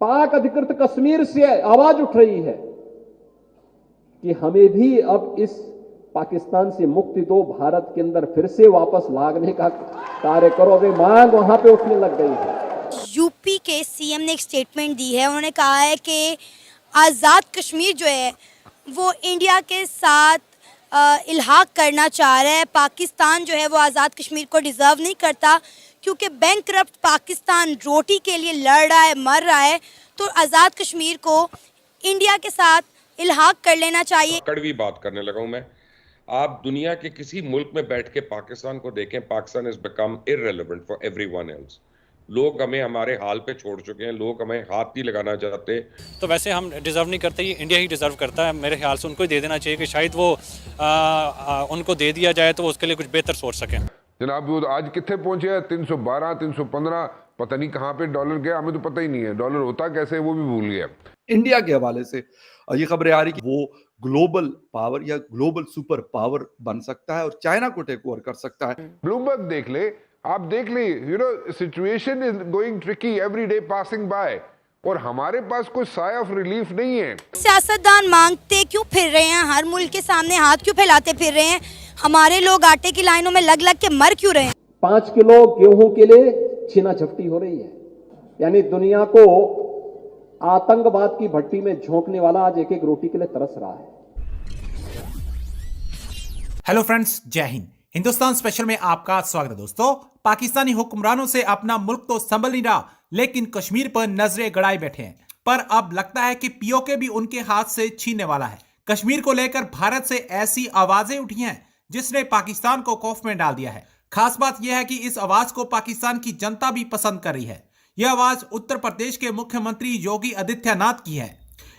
पाक अधिकृत कश्मीर से आवाज उठ रही है कि हमें भी अब इस पाकिस्तान से मुक्ति दो, भारत के अंदर फिर से वापस लाने का कार्य करो। वे मांग वहां पे उठने लग गई है। यूपी के सीएम ने एक स्टेटमेंट दी है। उन्होंने कहा है कि आज़ाद कश्मीर जो है वो इंडिया के साथ इल्हाक करना चाह रहा है। पाकिस्तान जो है वो आज़ाद कश्मीर को डिज़र्व नहीं करता, क्योंकि बैंकरप्ट पाकिस्तान रोटी के लिए लड़ रहा है, मर रहा है। तो आज़ाद कश्मीर को इंडिया के साथ इल्हाक कर लेना चाहिए। कड़वी बात करने लगा हूं मैं। आप दुनिया के किसी मुल्क में बैठ के पाकिस्तान को देखें, Pakistan is become irrelevant for everyone else. लोग हमें हमारे हाल पे छोड़ चुके हैं, लोग हमें हाथ नहीं लगाना चाहते। तो वैसे हम डिज़र्व नहीं करते, ये इंडिया ही डिज़र्व करता है। मेरे ख्याल से उनको ही दे देना चाहिए कि शायद वो उनको दे दिया जाए तो वो उसके लिए कुछ बेहतर सोच सकें। जनाब वो आज कितने पहुंचे हैं? 312 315 पता नहीं कहाँ पे डॉलर गया, हमें तो पता ही नहीं है डॉलर होता कैसे, वो भी भूल गया। इंडिया के हवाले से ये खबरें आ रही कि वो ग्लोबल पावर या ग्लोबल सुपर पावर बन सकता है और चाइना को टेक ओवर कर सकता है। ब्लूमबर्ग देख ले, आप देख ले, situation is going tricky every day passing by, और हमारे पास कोई साय ऑफ रिलीफ नहीं है। सियासतदान मांगते क्यों फिर रहे हैं? हर मुल्क के सामने हाथ क्यों फैलाते फिर रहे हैं? हमारे लोग आटे की लाइनों में लग लग के मर क्यों रहे हैं? 5 किलो गेहूं के लिए छीना झपटी हो रही है। यानी दुनिया को आतंकवाद की भट्टी में झोंकने वाला आज एक एक रोटी के लिए तरस रहा है। हेलो फ्रेंड्स, जय हिंद। हिंदुस्तान स्पेशल में आपका स्वागत है। दोस्तों, पाकिस्तानी हुक्मरानों से अपना मुल्क तो संभल नहीं रहा, लेकिन कश्मीर पर नजरें गड़ाए बैठे हैं। पर अब लगता है कि पीओके भी उनके हाथ से छीनने वाला है। कश्मीर को लेकर भारत से ऐसी आवाजें उठी हैं जिसने पाकिस्तान को खौफ में डाल दिया है। खास बात यह है कि इस आवाज को पाकिस्तान की जनता भी पसंद कर रही है। यह आवाज उत्तर प्रदेश के मुख्यमंत्री योगी आदित्यनाथ की है।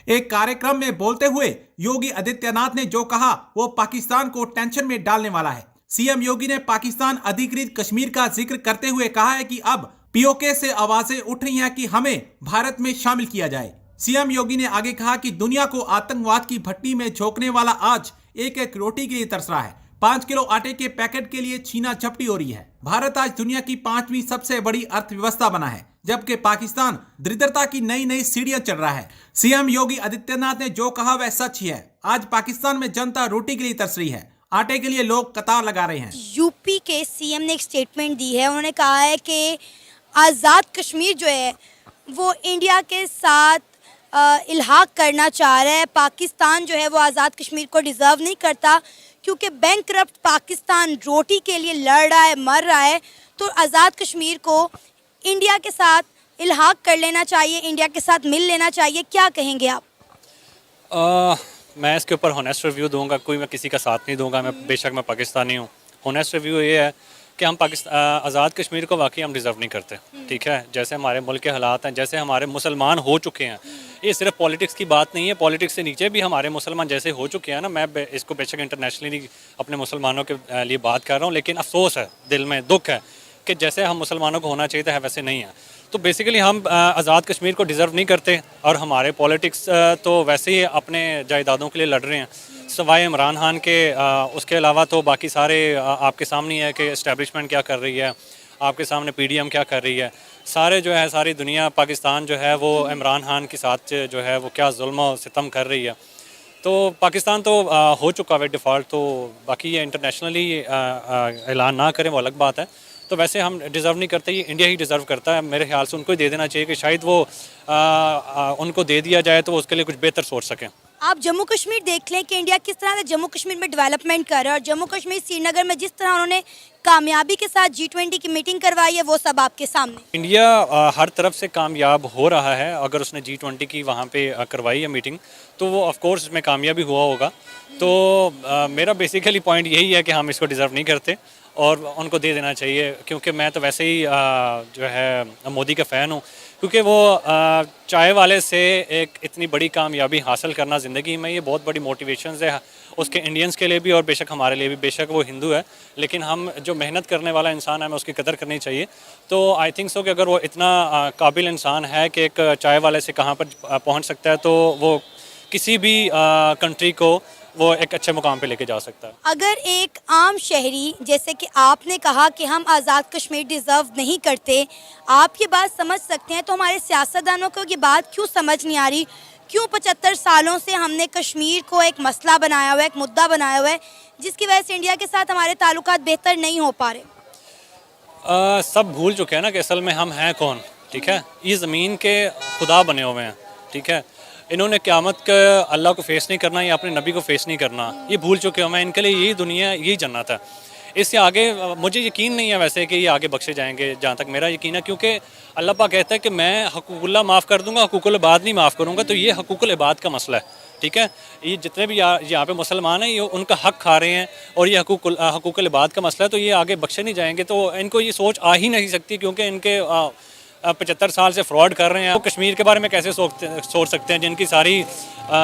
एक कार्यक्रम में बोलते हुए योगी आदित्यनाथ ने जो कहा वो पाकिस्तान को टेंशन में डालने वाला है। सीएम योगी ने पाकिस्तान अधिकृत कश्मीर का जिक्र करते हुए कहा है कि अब पीओके से आवाजें उठ रही हैं कि हमें भारत में शामिल किया जाए। सीएम योगी ने आगे कहा कि दुनिया को आतंकवाद की भट्टी में झोंकने वाला आज एक एक रोटी के लिए तरस रहा है। 5 किलो आटे के पैकेट के लिए छीना झपटी हो रही है। भारत आज दुनिया की 5वीं सबसे बड़ी अर्थव्यवस्था बना है, जबकि पाकिस्तान दरिद्रता की नई नई सीढ़ियां चढ़ रहा है। सीएम योगी आदित्यनाथ ने जो कहा वह सच ही है। आज पाकिस्तान में जनता रोटी के लिए तरस रही है, आटे के लिए लोग कतार लगा रहे हैं। यूपी के सीएम ने एक स्टेटमेंट दी है। उन्होंने कहा है कि आज़ाद कश्मीर जो है वो इंडिया के साथ इल्हाक करना चाह रहा है। पाकिस्तान जो है वो आज़ाद कश्मीर को डिज़र्व नहीं करता, क्योंकि बैंकरप्ट पाकिस्तान रोटी के लिए लड़ रहा है, मर रहा है। तो आज़ाद कश्मीर को इंडिया के साथ इल्हाक कर लेना चाहिए, इंडिया के साथ मिल लेना चाहिए। क्या कहेंगे आप? मैं इसके ऊपर होनेस्ट रिव्यू दूंगा, कोई मैं किसी का साथ नहीं दूंगा। मैं बेशक मैं पाकिस्तानी हूँ। होनेस्ट रिव्यू ये है कि हम आज़ाद कश्मीर को वाकई हम डिज़र्व नहीं करते। ठीक है, जैसे हमारे मुल्क के हालात हैं, जैसे हमारे मुसलमान हो चुके हैं, ये सिर्फ पॉलिटिक्स की बात नहीं है। पॉलिटिक्स से नीचे भी हमारे मुसलमान जैसे हो चुके हैं ना, मैं इसको बेशक इंटरनेशनली अपने मुसलमानों के लिए बात कर रहा हूँ, लेकिन अफसोस है, दिल में दुख है कि जैसे हम मुसलमानों को होना चाहिए था वैसे नहीं है। तो बेसिकली हम आज़ाद कश्मीर को डिज़र्व नहीं करते, और हमारे पॉलिटिक्स तो वैसे ही अपने जायदादों के लिए लड़ रहे हैं। सवाए इमरान खान के उसके अलावा तो बाकी सारे आपके सामने है कि इस्टेब्लिशमेंट क्या कर रही है, आपके सामने पीडीएम क्या कर रही है। सारे जो है सारी दुनिया पाकिस्तान जो है वो इमरान खान के साथ जो है वो क्या जुल्म और सितम कर रही है। तो पाकिस्तान तो हो चुका है डिफ़ॉल्ट। तो बाकी ये इंटरनेशनली ऐलान ना करें वो अलग बात है। तो वैसे हम डिज़र्व नहीं करते, ये इंडिया ही डिज़र्व करता है। मेरे ख्याल से उनको ही दे देना चाहिए कि शायद वो उनको दे दिया जाए तो वो उसके लिए कुछ बेहतर सोच सकें। आप जम्मू कश्मीर देख लें कि इंडिया किस तरह से जम्मू कश्मीर में डेवलपमेंट कर रहा है, और जम्मू कश्मीर श्रीनगर में जिस तरह उन्होंने कामयाबी के साथ G20 की मीटिंग करवाई है वो सब आपके सामने। इंडिया हर तरफ से कामयाब हो रहा है। अगर उसने G20 की वहाँ पे करवाई है मीटिंग तो वो ऑफ कोर्स इसमें कामयाबी हुआ होगा। तो मेरा बेसिकली पॉइंट यही है कि हम इसको डिज़र्व नहीं करते और उनको दे देना चाहिए, क्योंकि मैं तो वैसे ही जो है मोदी का फ़ैन हूँ, क्योंकि वो चाय वाले से एक इतनी बड़ी कामयाबी हासिल करना ज़िंदगी में ये बहुत बड़ी मोटिवेशन है उसके इंडियंस के लिए भी और बेशक हमारे लिए भी। बेशक वो हिंदू है, लेकिन हम जो मेहनत करने वाला इंसान है हमें उसकी कदर करनी चाहिए। तो आई थिंक सो कि अगर वो इतना काबिल इंसान है कि एक चाय वाले से कहाँ पर पहुँच सकता है, तो वो किसी भी कंट्री को वो एक अच्छे मुकाम पे लेके जा सकता है। अगर एक आम शहरी, जैसे कि आपने कहा कि हम आज़ाद कश्मीर डिज़र्व नहीं करते, आप ये बात समझ सकते हैं, तो हमारे सियासतदानों को ये बात क्यों समझ नहीं आ रही? क्यों 75 सालों से हमने कश्मीर को एक मसला बनाया हुआ है, एक मुद्दा बनाया हुआ है, जिसकी वजह से इंडिया के साथ हमारे ताल्लुकात बेहतर नहीं हो पा रहे? सब भूल चुके हैं ना कि असल में हम हैं कौन, ठीक है। ये ज़मीन के खुदा बने हुए हैं, ठीक है। इन्होंने क़यामत के अल्लाह को फेस नहीं करना या अपने नबी को फेस नहीं करना, ये भूल चुके हुए हैं। इनके लिए यही दुनिया, यही जन्नत है। इससे आगे मुझे यकीन नहीं है वैसे कि ये आगे बख्शे जाएंगे, जहाँ तक मेरा यकीन है, क्योंकि अल्लाह पाक कहता है कि मैं हकूकुल्लाह माफ़ कर दूंगा, हकूकुल इबाद नहीं माफ़ करूँगा। तो ये हकूकुल इबाद का मसला है, ठीक है। ये जितने भी यहाँ पे मुसलमान हैं, ये उनका हक खा रहे हैं और ये हकूकुल इबाद का मसला है, तो ये आगे बख्शे नहीं जाएंगे। तो इनको ये सोच आ ही नहीं सकती, क्योंकि इनके 75 साल से फ्रॉड कर रहे हैं। वो कश्मीर के बारे में कैसे सोच सकते हैं, जिनकी सारी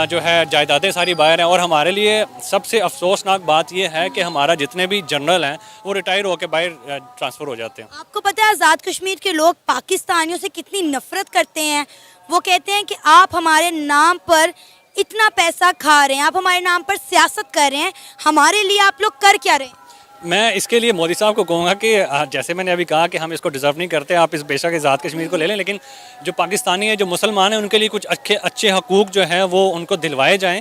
जो है जायदादें सारी बाहर हैं। और हमारे लिए सबसे अफसोसनाक बात यह है कि हमारा जितने भी जनरल हैं वो रिटायर होकर बाहर ट्रांसफ़र हो जाते हैं। आपको पता है आज़ाद कश्मीर के लोग पाकिस्तानियों से कितनी नफरत करते हैं? वो कहते हैं कि आप हमारे नाम पर इतना पैसा खा रहे हैं, आप हमारे नाम पर सियासत कर रहे हैं, हमारे लिए आप लोग कर क्या रहे हैं? मैं इसके लिए मोदी साहब को कहूँगा कि जैसे मैंने अभी कहा कि हम इसको डिज़र्व नहीं करते, आप इस बेशक आज़ाद कश्मीर को ले लें, लेकिन जो पाकिस्तानी है, जो मुसलमान हैं, उनके लिए कुछ अच्छे हकूक़ जो हैं वो उनको दिलवाए जाएँ,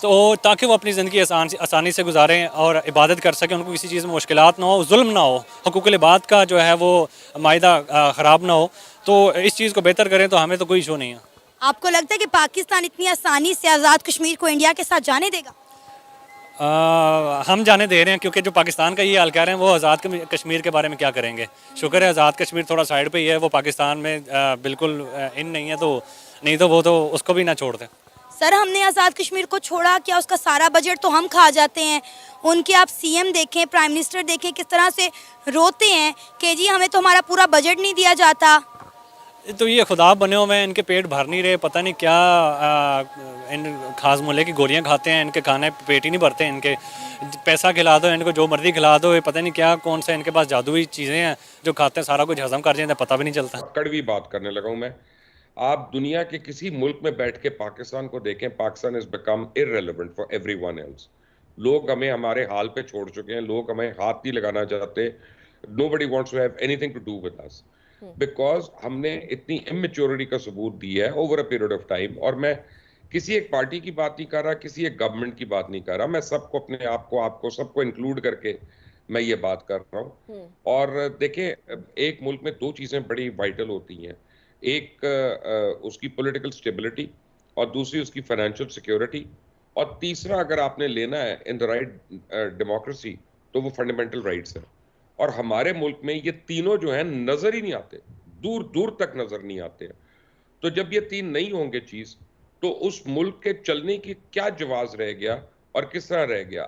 तो ताकि वो अपनी ज़िंदगी आसानी से गुजारें और इबादत कर सकें, उनको किसी चीज़ में मुश्किलात ना हो, जुल्म ना हो, हकूक़ुल इबाद का जो है वो मायदा ख़राब ना हो। तो इस चीज़ को बेहतर करें तो हमें तो कोई इशू नहीं है। आपको लगता है कि पाकिस्तान इतनी आसानी से आज़ाद कश्मीर को इंडिया के साथ जाने देगा? हम जाने दे रहे हैं, क्योंकि जो पाकिस्तान का ये हाल कह रहे हैं वो आज़ाद कश्मीर के बारे में क्या करेंगे। शुक्र है आज़ाद कश्मीर थोड़ा साइड पे ही है, वो पाकिस्तान में बिल्कुल इन नहीं है, तो नहीं तो वो तो उसको भी ना छोड़ दें। सर, हमने आज़ाद कश्मीर को छोड़ा क्या? उसका सारा बजट तो हम खा जाते हैं। उनके आप सीएम देखें, प्राइम मिनिस्टर देखें, किस तरह से रोते हैं कि जी हमें तो हमारा पूरा बजट नहीं दिया जाता। तो ये खुदा बने हुए हैं, इनके पेट भर नहीं रहे, पता नहीं क्या इन खास मूल्य की गोलियां खाते हैं, इनके खाने पेट ही नहीं भरते इनके। पैसा खिला दो इनको, जो मर्जी खिला दो, ये पता नहीं क्या कौन सा इनके पास जादुई चीज़ें हैं जो खाते हैं, सारा कुछ हजम कर जाते हैं, पता भी नहीं चलता। कड़वी बात करने लगा हूं मैं। आप दुनिया के किसी मुल्क में बैठ के पाकिस्तान को देखें, Pakistan is become irrelevant for everyone else. लोग हमें हमारे हाल पे छोड़ चुके हैं, लोग हमें हाथ नहीं लगाना चाहते। Nobody wants to have anything to do with us, because हमने इतनी इमेच्योरिटी का सबूत दिया है over a period of time. और मैं किसी एक पार्टी की बात नहीं कर रहा, किसी एक गवर्नमेंट की बात नहीं कर रहा, मैं सबको, अपने आप को, आपको, सबको इंक्लूड करके मैं ये बात कर रहा हूँ। और देखें, एक मुल्क में दो चीज़ें बड़ी वाइटल होती हैं, एक उसकी पॉलिटिकल स्टेबिलिटी और दूसरी उसकी फाइनेंशियल सिक्योरिटी, और तीसरा अगर आपने लेना है इन द राइट डेमोक्रेसी तो वो फंडामेंटल राइट्स है। और हमारे मुल्क में ये तीनों जो हैं नजर ही नहीं आते, दूर दूर तक नजर नहीं आते। तो जब ये तीन नहीं होंगे चीज, तो उस मुल्क के चलने की क्या जवाब रह गया और किस तरह रह गया।